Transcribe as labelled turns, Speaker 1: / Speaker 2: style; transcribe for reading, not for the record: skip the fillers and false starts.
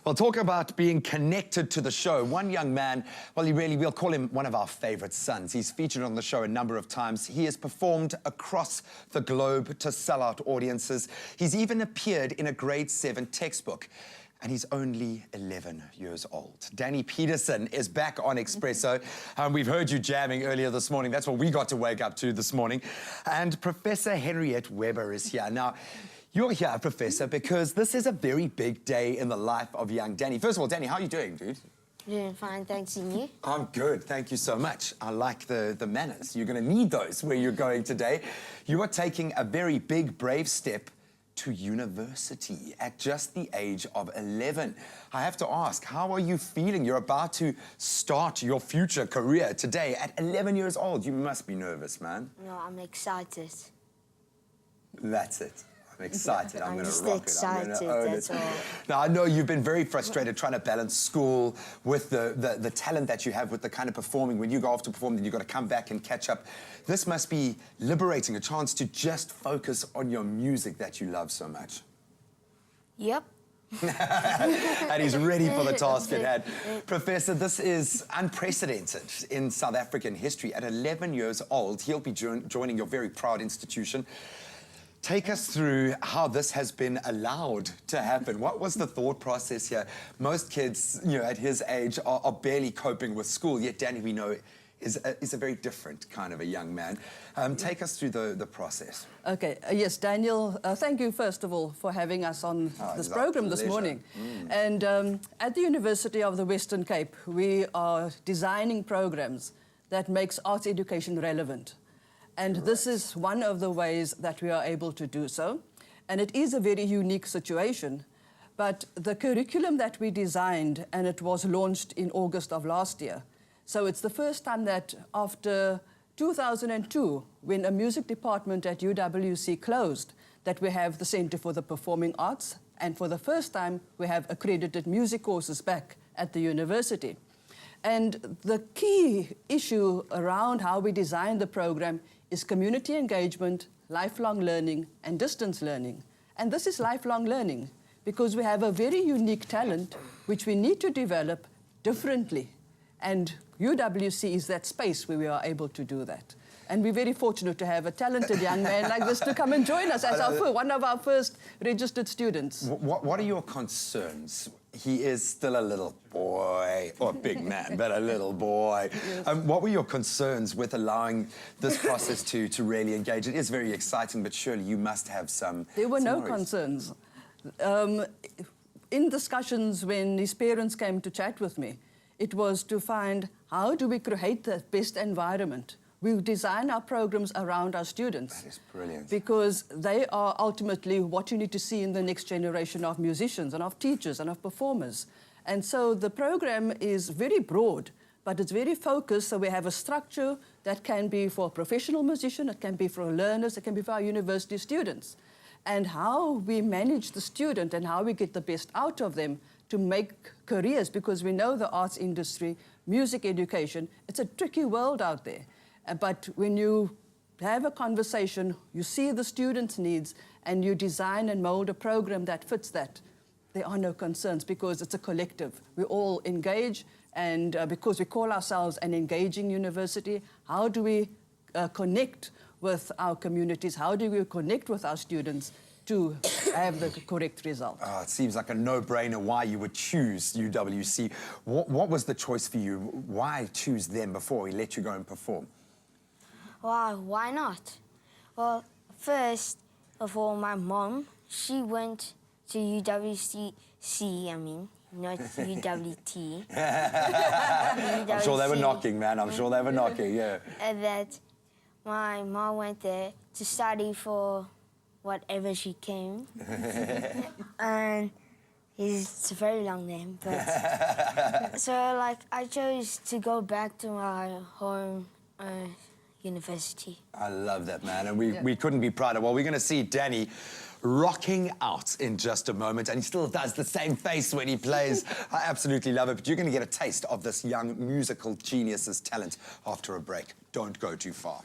Speaker 1: Well, talk about being connected to the show. One young man, well, we'll call him one of our favorite sons. He's featured on the show a number of times. He has performed across the globe to sell-out audiences. He's even appeared in a grade 7 textbook. And he's only 11 years old. Danny Petersen is back on Expresso. We've heard you jamming earlier this morning. That's what we got to wake up to this morning. And Professor Henriette Weber is here. Now, you're here, Professor, because this is a very big day in the life of young Danny. First of all, Danny, how are you doing, dude?
Speaker 2: Doing fine, thanks, and you?
Speaker 1: I'm good, thank you so much. I like the manners. You're going to need those where you're going today. You are taking a very big, brave step to university at just the age of 11. I have to ask, how are you feeling? You're about to start your future career today at 11 years old. You must be nervous, man.
Speaker 2: No, I'm excited.
Speaker 1: That's it. I'm excited. I'm going to rock it. I'm going to own
Speaker 2: that's
Speaker 1: it.
Speaker 2: all.
Speaker 1: Now, I know you've been very frustrated trying to balance school with the talent that you have with the kind of performing. When you go off to perform, then you've got to come back and catch up. This must be liberating, a chance to just focus on your music that you love so much.
Speaker 2: Yep.
Speaker 1: And he's ready for the task at hand. Professor, this is unprecedented in South African history. At 11 years old, he'll be joining your very proud institution. Take us through how this has been allowed to happen. What was the thought process here? Most kids, at his age are barely coping with school, yet Danny, we know, is a very different kind of a young man. Take us through the process.
Speaker 3: Okay, yes, Daniel, thank you, first of all, for having us on this program this morning. And at the University of the Western Cape, we are designing programs that makes arts education relevant. And this is one of the ways that we are able to do so. And it is a very unique situation. But the curriculum that we designed, and it was launched in August of last year. So it's the first time that after 2002, when a music department at UWC closed, that we have the Center for the Performing Arts. And for the first time, we have accredited music courses back at the university. And the key issue around how we designed the program is community engagement, lifelong learning, and distance learning. And this is lifelong learning because we have a very unique talent which we need to develop differently. And UWC is that space where we are able to do that. And we're very fortunate to have a talented young man like this to come and join us as one of our first registered students.
Speaker 1: What are your concerns? He is still a little boy, or a big man, but a little boy. Yes. What were your concerns with allowing this process to really engage? It is very exciting, but surely you must have some...
Speaker 3: There were no concerns. In discussions when his parents came to chat with me, it was to find how do we create the best environment. We design our programs around our students.
Speaker 1: That is brilliant.
Speaker 3: Because they are ultimately what you need to see in the next generation of musicians and of teachers and of performers. And so the program is very broad, but it's very focused, so we have a structure that can be for a professional musician, it can be for learners, it can be for our university students. And how we manage the student and how we get the best out of them to make careers, because we know the arts industry, music education, it's a tricky world out there. But when you have a conversation, you see the students' needs, and you design and mold a program that fits that, there are no concerns because it's a collective. We all engage, and because we call ourselves an engaging university, how do we connect with our communities? How do we connect with our students to have the correct result?
Speaker 1: It seems like a no-brainer why you would choose UWC. What was the choice for you? Why choose them before we let you go and perform?
Speaker 2: Why not? Well, first of all, my mom, she went to UWC, not UWT.
Speaker 1: I'm sure they were knocking, man. I'm sure they were knocking, yeah.
Speaker 2: And that my mom went there to study for whatever she came. And it's a very long name, but... So, I chose to go back to my home university.
Speaker 1: I love that, man, and we couldn't be prouder. Well, we're going to see Danny rocking out in just a moment, and he still does the same face when he plays. I absolutely love it, but you're going to get a taste of this young musical genius's talent after a break. Don't go too far.